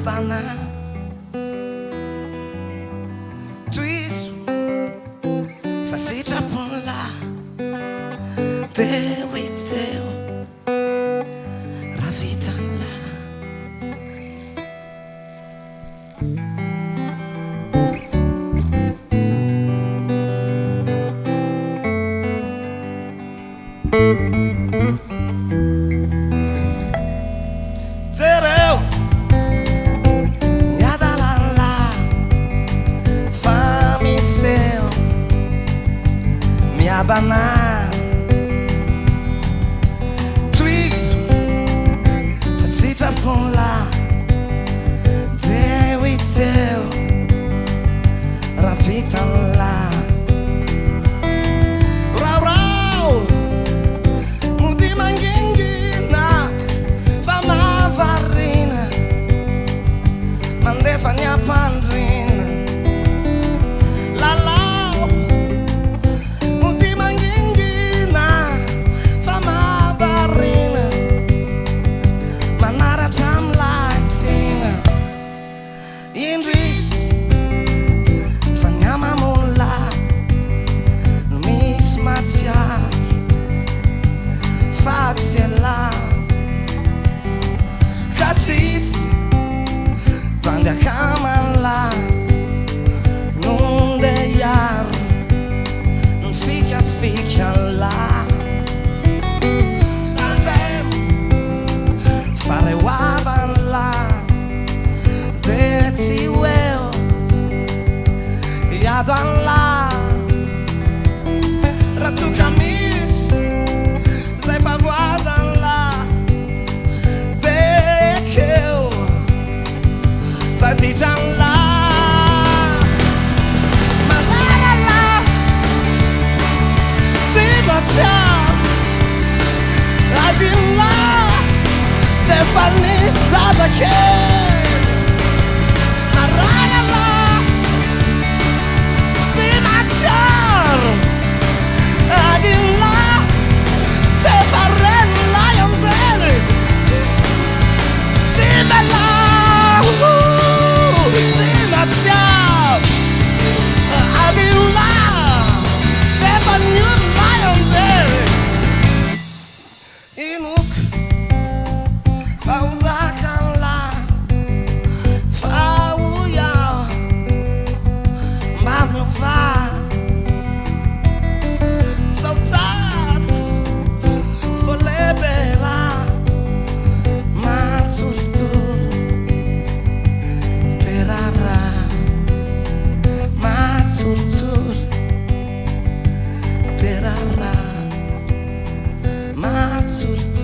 bana tuisu fasitra ponla teo iteo ravitanla Zereu Nyadalala Famiseu Miabana Twigs Fasita Ponla Dewiteu Ravitanla Fanya pandrina Lalau Muti mangingina Fama barina Manara tam lightina Indris Fanya mamula Miss Matia Faziella Cassis Quando camala non deiar non fica lá até fare uava lá deti eu e a lá ratu camis sei faguada lá de que eu Fatijala Malala Tibatia Adila Stefani Sadake Marala Tibatia Adila Stefaren Lionzelli Tibala Ciao, Adila, Stefan Lion Inuk, Fauzakanla, Fauya, Mamlufa, Sautar, Folebela, Matsurstur, Perara. Matsursur Perara Matsursur